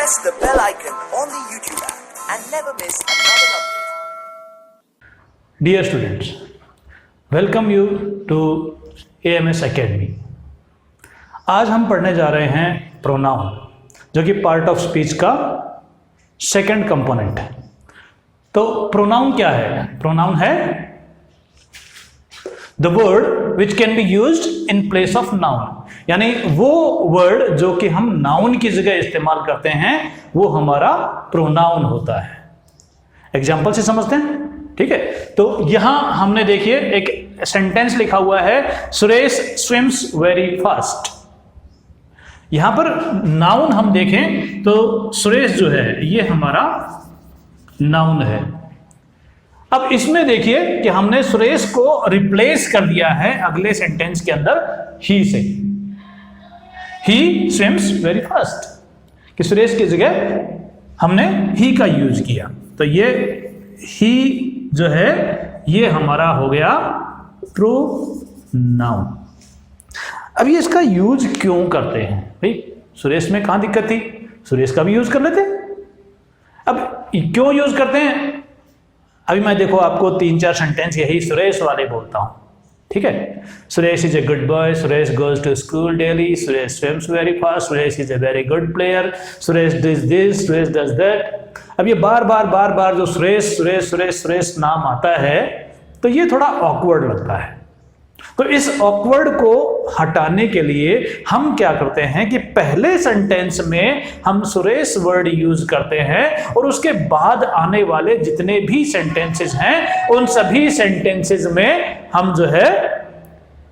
Press the bell icon on the YouTube app and never miss another update. Dear students, welcome you to AMS Academy. आज हम पढ़ने जा रहे हैं pronoun, जो कि पार्ट ऑफ स्पीच का सेकंड कंपोनेंट है। तो प्रोनाउन क्या है? प्रोनाउन है the word which can be used in place of noun, यानी वो वर्ड जो कि हम नाउन की जगह इस्तेमाल करते हैं वो हमारा प्रोनाउन होता है। एग्जाम्पल से समझते हैं, ठीक है? तो यहां हमने देखिए एक सेंटेंस लिखा हुआ है, सुरेश स्विम्स वेरी फास्ट। यहां पर नाउन हम देखें तो सुरेश जो है ये हमारा नाउन है। अब इसमें देखिए कि हमने सुरेश को रिप्लेस कर दिया है अगले सेंटेंस के अंदर ही से। ही स्विम्स वेरी फास्ट, कि सुरेश की जगह हमने ही का यूज किया। तो ये ही जो है ये हमारा हो गया प्रोनाउन। अभी इसका यूज क्यों करते हैं भाई? सुरेश में कहां दिक्कत थी? सुरेश का भी यूज कर लेते। अब क्यों यूज करते हैं? अभी मैं देखो आपको 3-4 सेंटेंस यही सुरेश वाले बोलता हूं, ठीक है? Suresh is a good boy, Suresh goes to school daily, Suresh swims very fast, Suresh is a very good player, Suresh does this, Suresh does that. अब ये बार बार जो सुरेश सुरेश सुरेश सुरेश नाम आता है तो ये थोड़ा ऑकवर्ड लगता है। तो इस ऑकवर्ड को हटाने के लिए हम क्या करते हैं कि पहले सेंटेंस में हम सुरेश वर्ड यूज करते हैं और उसके बाद आने वाले जितने भी सेंटेंसेस हैं उन सभी सेंटेंसेस में हम जो है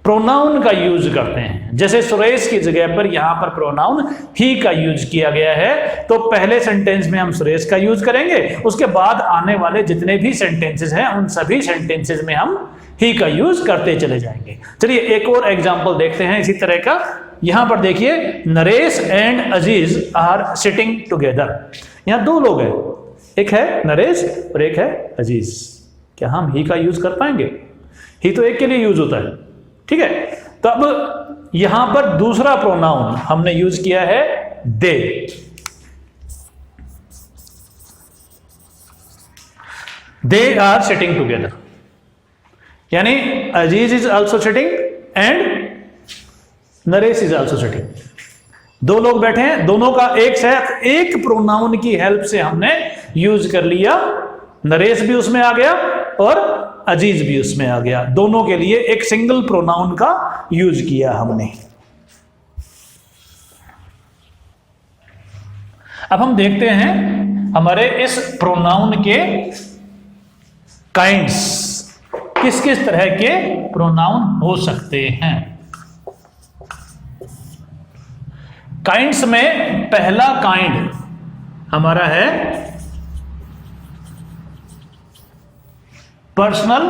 प्रोनाउन का यूज करते हैं। जैसे सुरेश की जगह पर यहां पर प्रोनाउन ही का यूज किया गया है, तो पहले सेंटेंस में हम सुरेश का यूज करेंगे, उसके बाद आने वाले जितने भी सेंटेंसेस हैं उन सभी सेंटेंसेस में हम ही का यूज करते चले जाएंगे। चलिए एक और एग्जांपल देखते हैं इसी तरह का। यहां पर देखिए, Naresh and Aziz are sitting together. यहां दो लोग हैं, एक है नरेश और एक है अजीज। क्या हम ही का यूज कर पाएंगे? ही तो एक के लिए यूज होता है, ठीक है? तो अब यहां पर दूसरा प्रोनाउन हमने यूज किया है they. They are sitting together, यानी Aziz is also sitting and Naresh is also sitting. दो लोग बैठे हैं, दोनों का एक साथ एक प्रोनाउन की हेल्प से हमने यूज कर लिया। नरेश भी उसमें आ गया और अजीज भी उसमें आ गया। दोनों के लिए एक सिंगल प्रोनाउन का यूज किया हमने। अब हम देखते हैं हमारे इस प्रोनाउन के काइंड्स, किस किस तरह के प्रोनाउन हो सकते हैं। काइंड्स में पहला काइंड हमारा है पर्सनल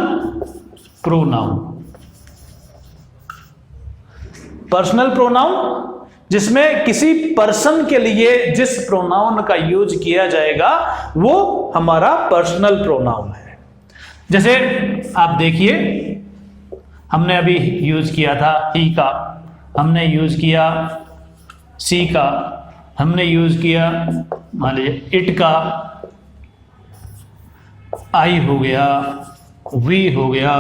प्रोनाउन। पर्सनल प्रोनाउन जिसमें किसी पर्सन के लिए जिस प्रोनाउन का यूज किया जाएगा वो हमारा पर्सनल प्रोनाउन है। जैसे आप देखिए, हमने अभी यूज किया था ही का, हमने यूज किया सी का, हमने यूज किया मान लीजिए इट का, आई हो गया, वी हो गया,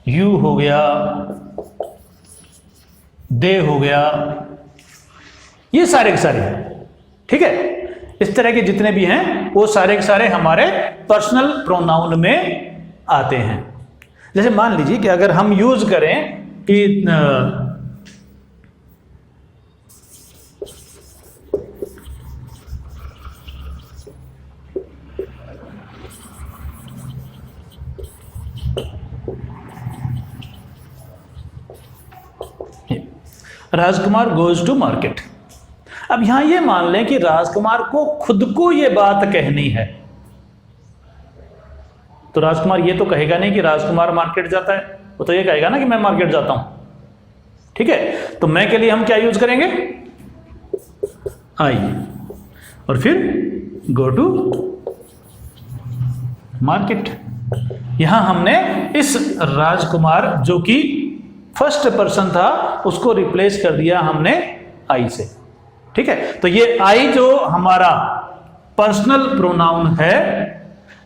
यू हो गया, दे हो गया, ये सारे के सारे, ठीक है? इस तरह के जितने भी हैं वो सारे के सारे हमारे पर्सनल प्रोनाउन में आते हैं। जैसे मान लीजिए कि अगर हम यूज करें कि राजकुमार गोज टू मार्केट। अब यहां ये मान लें कि राजकुमार को खुद को ये बात कहनी है, तो राजकुमार ये तो कहेगा नहीं कि राजकुमार मार्केट जाता है, वो तो ये कहेगा ना कि मैं मार्केट जाता हूं, ठीक है? तो मैं के लिए हम क्या यूज करेंगे? आई, और फिर गो टू मार्केट। यहां हमने इस राजकुमार जो कि फर्स्ट पर्सन था उसको रिप्लेस कर दिया हमने आई से। ठीक है, तो ये आई जो हमारा पर्सनल प्रोनाउन है,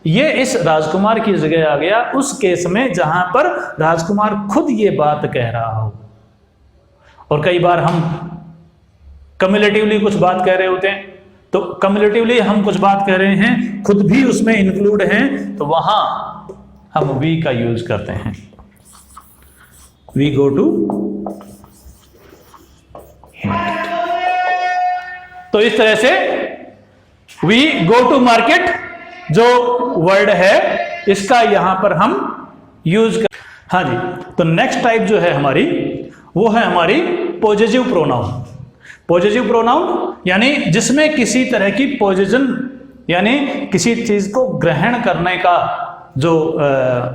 ये इस राजकुमार की जगह आ गया उस केस में जहां पर राजकुमार खुद ये बात कह रहा हो। और कई बार हम कम्युलेटिवली कुछ बात कह रहे होते हैं, तो कम्युलेटिवली हम कुछ बात कह रहे हैं, खुद भी उसमें इंक्लूड हैं, तो वहां हम वी का यूज करते हैं। वी गो टू, तो इस तरह से वी गो टू मार्केट जो वर्ड है इसका यहां पर हम यूज कर। हाँ जी, तो नेक्स्ट टाइप जो है हमारी, वो है हमारी पॉजिटिव प्रोनाउन। पॉजिटिव प्रोनाउन यानी जिसमें किसी तरह की पोजीशन यानी किसी चीज को ग्रहण करने का जो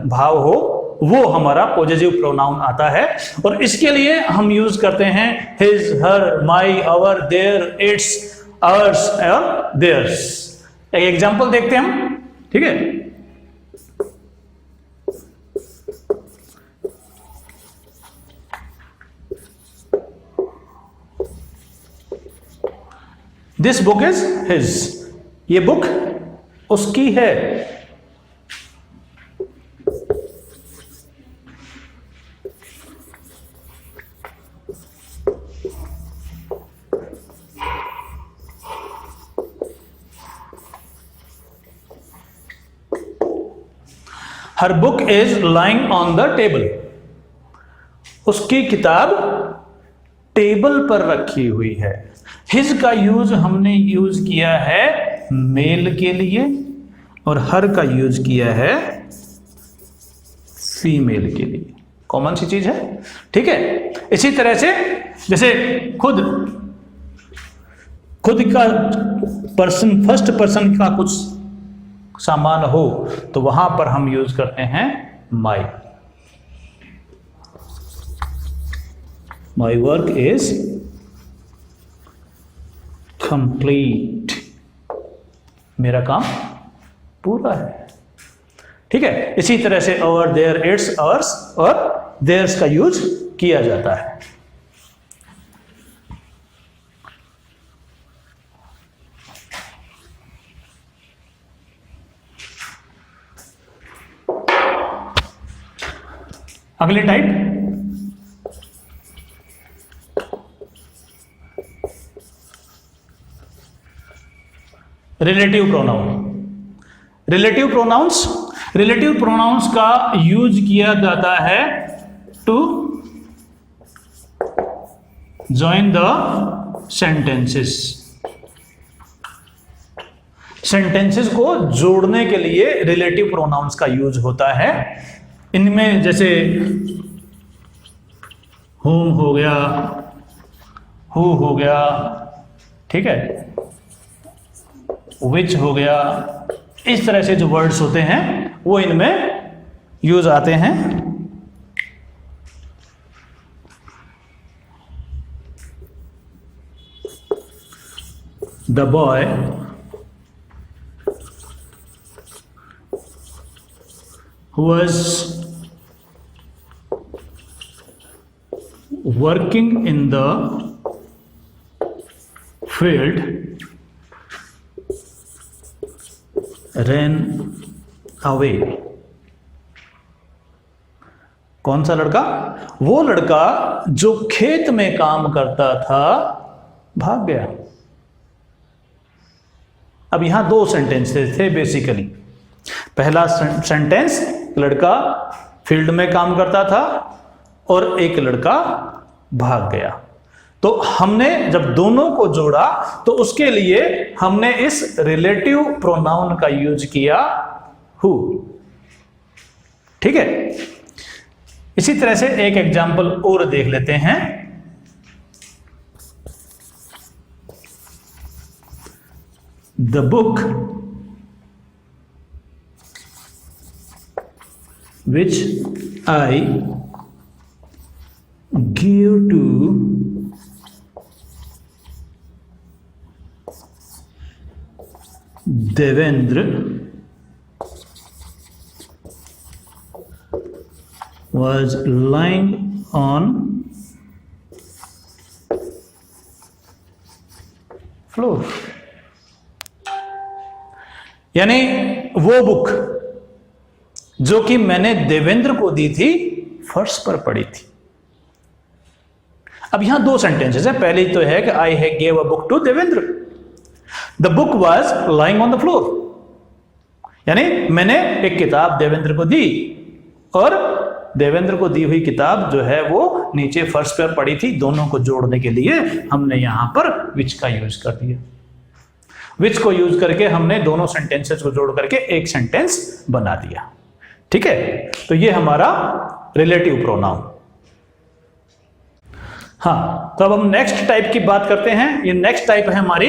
भाव हो, वो हमारा पॉजिटिव प्रोनाउन आता है। और इसके लिए हम यूज करते हैं his, her, my, our, their, its, ours और देयर्स। एक एग्जांपल देखते हैं हम, ठीक है। दिस बुक इज हिज, ये बुक उसकी है। Her book is lying on the table, उसकी किताब टेबल पर रखी हुई है। हिज का यूज हमने यूज किया है मेल के लिए और हर का यूज किया है फीमेल के लिए। कॉमन सी चीज है, ठीक है। इसी तरह से जैसे खुद का पर्सन, फर्स्ट पर्सन का कुछ सामान हो तो वहां पर हम यूज करते हैं my. My work is complete, मेरा काम पूरा है, ठीक है। इसी तरह से ओवर, देयर, इट्स, अवर्स और देयर्स का यूज किया जाता है। अगली type relative pronoun. Relative pronouns का यूज किया जाता है to join the sentences. Sentences को जोड़ने के लिए रिलेटिव प्रोनाउंस का यूज होता है। इनमें जैसे होम हो गया, हु हो गया, ठीक है, विच हो गया, इस तरह से जो वर्ड्स होते हैं वो इनमें यूज आते हैं। The boy was working in the field ran away। कौन सा लड़का? वो लड़का जो खेत में काम करता था भाग गया। अब यहां दो सेंटेंसेस थे बेसिकली। पहला सेंटेंस, लड़का फील्ड में काम करता था और एक लड़का भाग गया। तो हमने जब दोनों को जोड़ा तो उसके लिए हमने इस रिलेटिव प्रोनाउन का यूज किया हु, ठीक है। इसी तरह से एक एग्जांपल और देख लेते हैं। The book which I give to Devendra was lying on floor. यानी वो बुक जो कि मैंने देवेंद्र को दी थी फर्श पर पड़ी थी। अब यहां दो सेंटेंसेस है। पहली तो है कि I have give a book to Devendra, the book was lying on the floor, यानी मैंने एक किताब देवेंद्र को दी और देवेंद्र को दी हुई किताब जो है वो नीचे फर्श पर पड़ी थी। दोनों को जोड़ने के लिए हमने यहां पर विच का यूज कर दिया। विच को यूज करके हमने दोनों सेंटेंसेस को जोड़ करके एक सेंटेंस बना दिया। ठीक है, तो ये हमारा रिलेटिव प्रोनाउन। हाँ, तो अब हम नेक्स्ट टाइप की बात करते हैं। ये नेक्स्ट टाइप है हमारी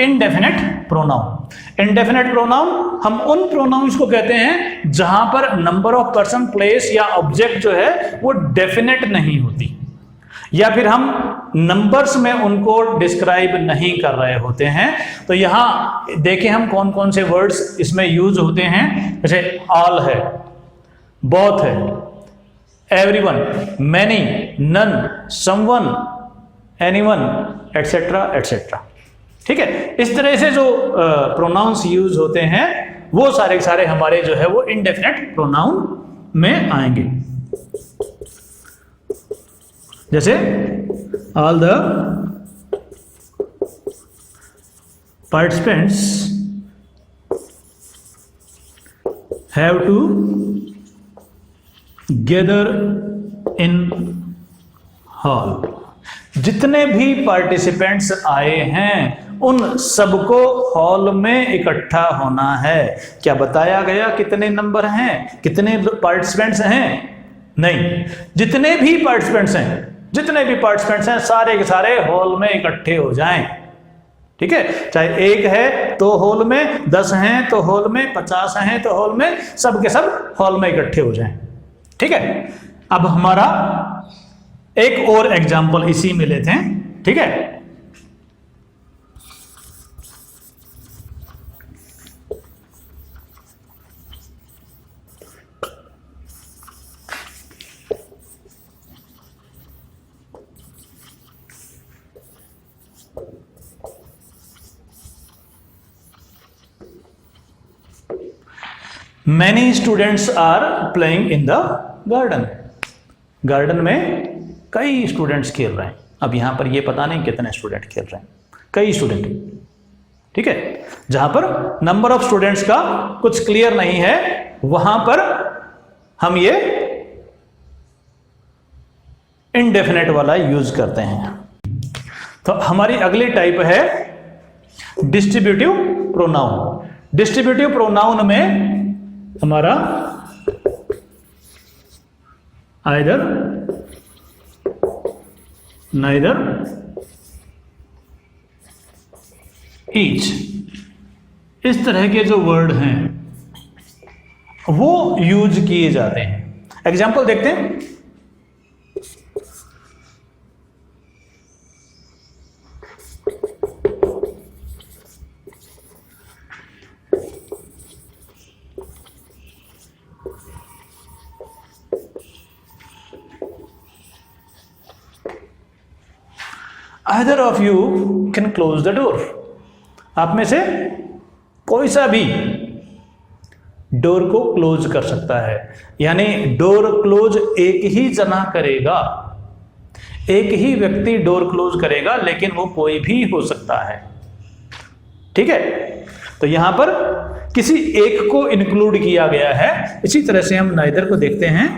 इनडेफिनेट प्रोनाउन। इनडेफिनेट प्रोनाउन हम उन प्रोनाउंस को कहते हैं जहां पर नंबर ऑफ पर्सन, प्लेस या ऑब्जेक्ट जो है वो डेफिनेट नहीं होती, या फिर हम नंबर्स में उनको डिस्क्राइब नहीं कर रहे होते हैं। तो यहां देखें हम कौन कौन से वर्ड्स इसमें यूज होते हैं। जैसे ऑल है, बोथ है, everyone, many, none, someone, anyone, et cetera et cetera. ठीक है, इस तरह से जो प्रोनाउंस यूज होते हैं वो सारे सारे हमारे जो है वो इनडेफिनेट प्रोनाउन में आएंगे। जैसे all the participants have to gather in hall. जितने भी पार्टिसिपेंट्स आए हैं उन सबको हॉल में इकट्ठा होना है। क्या बताया गया कितने नंबर हैं, कितने पार्टिसिपेंट्स हैं? नहीं, जितने भी पार्टिसिपेंट्स हैं सारे के सारे हॉल में इकट्ठे हो जाएं। ठीक है, चाहे एक है तो हॉल में, 10 हैं तो हॉल में, 50 हैं तो हॉल में, सब के सब हॉल में इकट्ठे हो जाएं। ठीक है, अब हमारा एक और एग्जाम्पल इसी में लेते हैं। ठीक है, Many students are playing in the garden. Garden में कई स्टूडेंट्स खेल रहे हैं। अब यहां पर ये पता नहीं कितने स्टूडेंट खेल रहे हैं, कई स्टूडेंट। ठीक है, जहां पर नंबर ऑफ स्टूडेंट्स का कुछ क्लियर नहीं है वहां पर हम ये इनडेफिनेट वाला यूज करते हैं। तो हमारी अगली टाइप है डिस्ट्रीब्यूटिव प्रोनाउन। डिस्ट्रीब्यूटिव प्रोनाउन में हमारा आइदर, नाइदर, ईच, इस तरह के जो वर्ड हैं वो यूज किए जाते हैं। एग्जाम्पल देखते हैं। Either of you can close the door. आप में से कोई सा भी डोर को क्लोज कर सकता है, यानी डोर क्लोज एक ही जना करेगा, एक ही व्यक्ति डोर क्लोज करेगा, लेकिन वो कोई भी हो सकता है। ठीक है, तो यहां पर किसी एक को इंक्लूड किया गया है। इसी तरह से हम नाइदर को देखते हैं।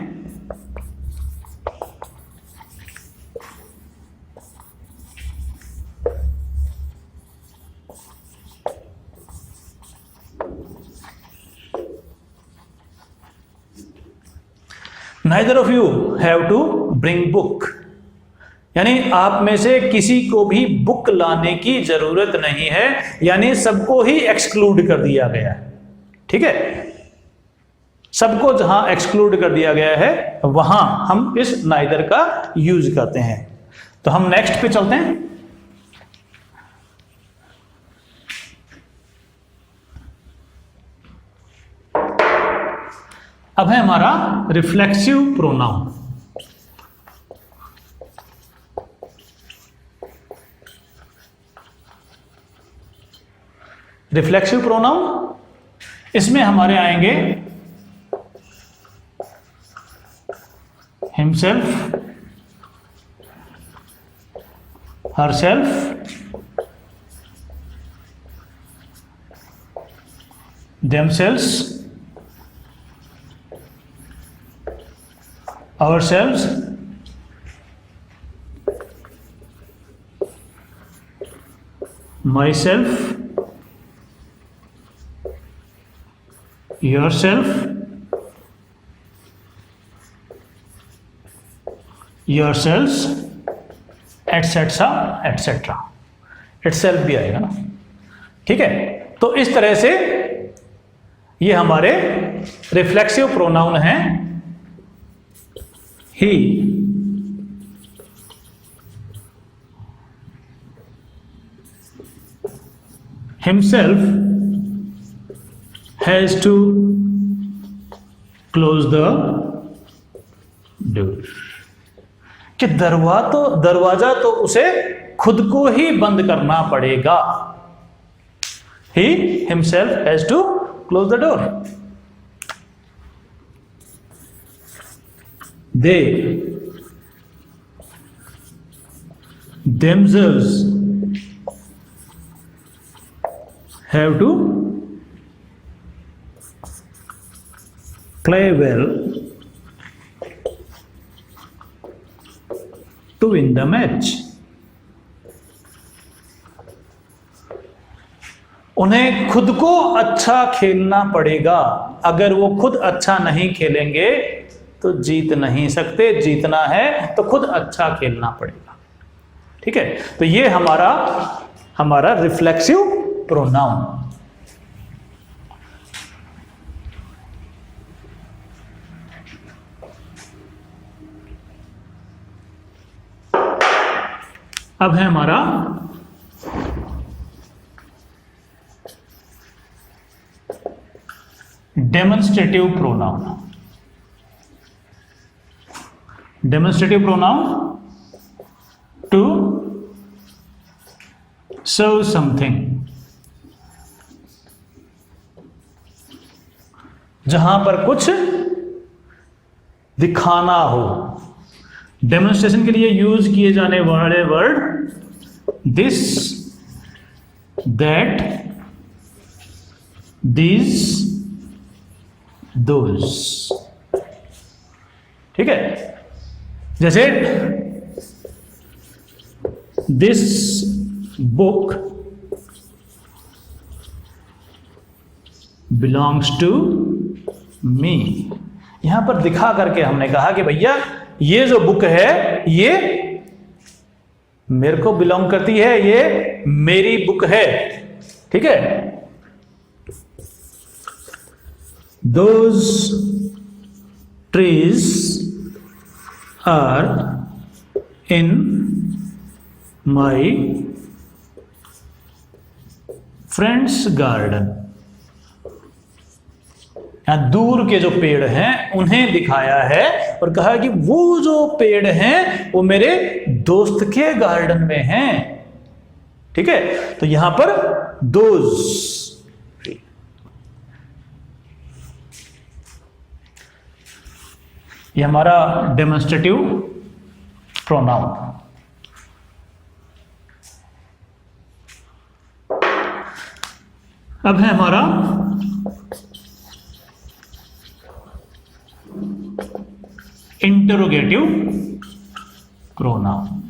Neither of you have to bring book, यानी आप में से किसी को भी बुक लाने की जरूरत नहीं है, यानी सबको ही एक्सक्लूड कर दिया गया है। ठीक है, सबको जहां एक्सक्लूड कर दिया गया है वहां हम इस नाइदर का यूज करते हैं। तो हम नेक्स्ट पे चलते हैं। अब है हमारा रिफ्लेक्सिव प्रोनाउन। रिफ्लेक्सिव प्रोनाउन, इसमें हमारे आएंगे himself, herself, themselves, ourselves, myself, yourself, yourselves, etc etc. itself भी आएगा ना, ठीक है। तो इस तरह से ये हमारे रिफ्लेक्सिव प्रोनाउन हैं। ही, himself has to close the door, कि दरवाजा तो उसे खुद को ही बंद करना पड़ेगा। He himself has to close the door. They themselves have to play well to win the match. उन्हें खुद को अच्छा खेलना पड़ेगा, अगर वो खुद अच्छा नहीं खेलेंगे तो जीत नहीं सकते। जीतना है तो खुद अच्छा खेलना पड़ेगा, ठीक है। तो ये हमारा रिफ्लेक्सिव प्रोनाउन। अब है हमारा demonstrative pronoun. Demonstrative pronoun to serve something, जहां पर कुछ दिखाना हो। डेमोन्स्ट्रेशन के लिए यूज किए जाने वाले word this, that, these, those, ठीक है। जैसे this book belongs to me, यहां पर दिखा करके हमने कहा कि भैया ये जो बुक है ये मेरे को बिलोंग करती है, ये मेरी बुक है, ठीक है। Those trees are in my friend's garden. यहां दूर के जो पेड़ हैं उन्हें दिखाया है और कहा कि वो जो पेड़ हैं वो मेरे दोस्त के गार्डन में हैं, ठीक है। तो यहां पर दोज, ये हमारा डेमोन्स्ट्रेटिव प्रोनाउन। अब है हमारा interrogative pronoun.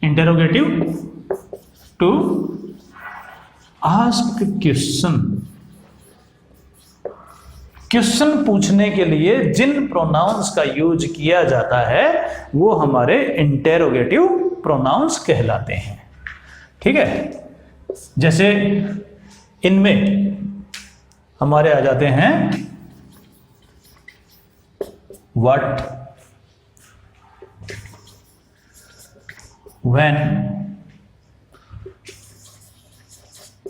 Interrogative to ask question, question पूछने के लिए जिन प्रोनाउंस का यूज किया जाता है वो हमारे इंटेरोगेटिव प्रोनाउंस कहलाते हैं, ठीक है। जैसे इनमें हमारे आ जाते हैं what, when,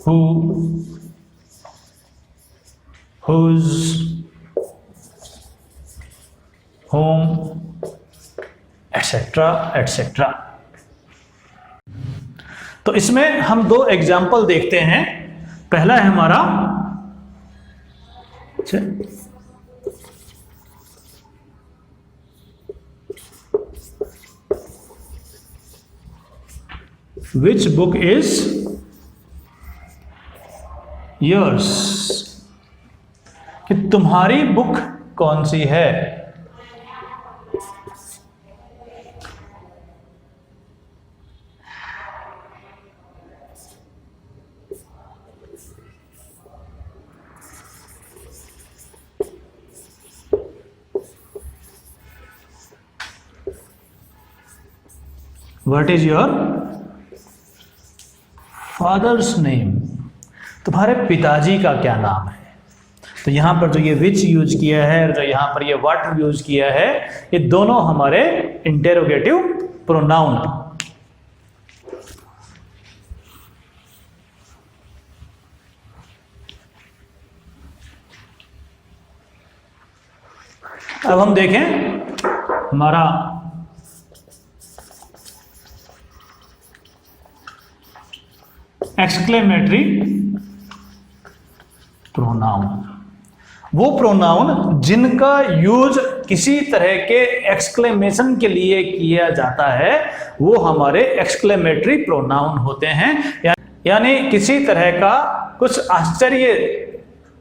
who, whose, whom, etc etc। तो इसमें हम दो एग्जाम्पल देखते हैं पहला है हमारा विच बुक इज योर्स, कि तुम्हारी बुक कौन सी है। What is your father's name, तुम्हारे पिताजी का क्या नाम है। तो यहां पर जो ये विच यूज किया है और जो यहां पर ये व्हाट यूज किया है, ये दोनों हमारे इंटेरोगेटिव प्रोनाउन। अब हम देखें हमारा एक्सक्लेमेटरी प्रोनाउन, वो प्रोनाउन जिनका यूज किसी तरह के एक्सक्लेमेशन के लिए किया जाता है, वो हमारे एक्सक्लेमेटरी प्रोनाउन होते हैं। यानी किसी तरह का कुछ आश्चर्य,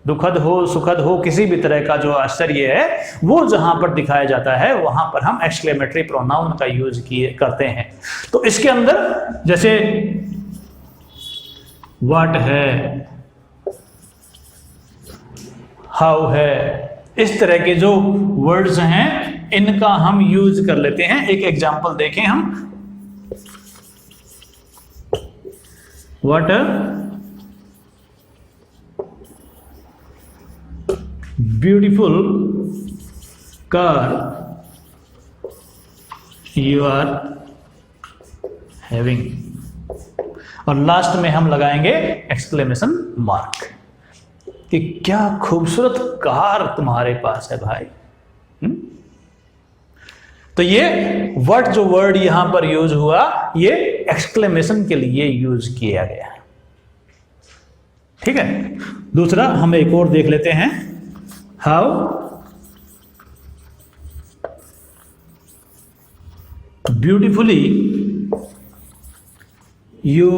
दुखद हो सुखद हो, किसी भी तरह का जो आश्चर्य है वो जहां पर दिखाया जाता है, वहां पर हम एक्सक्लेमेटरी प्रोनाउन का यूज करते हैं। तो इसके अंदर जैसे व्हाट है, हाउ है, इस तरह के जो वर्ड्स हैं इनका हम यूज कर लेते हैं। एक एग्जांपल देखें हम, what beautiful car you are having, और लास्ट में हम लगाएंगे एक्सक्लेमेशन मार्क कि क्या खूबसूरत कार तुम्हारे पास है भाई। तो ये व्हाट जो वर्ड यहां पर यूज हुआ, ये एक्सक्लेमेशन के लिए यूज किया गया है। ठीक है, दूसरा हम एक और देख लेते हैं, how beautifully you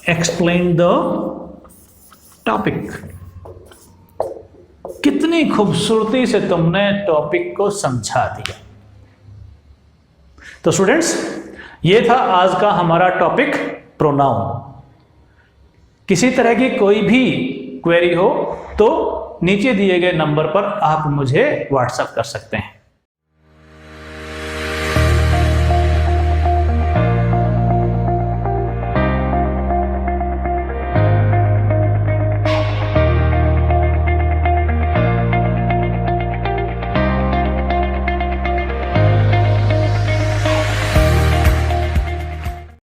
explain the topic, कितनी खूबसूरती से तुमने टॉपिक को समझा दिया। तो स्टूडेंट्स, ये था आज का हमारा टॉपिक प्रोनाउन। किसी तरह की कोई भी क्वेरी हो तो नीचे दिए गए नंबर पर आप मुझे व्हाट्सएप कर सकते हैं।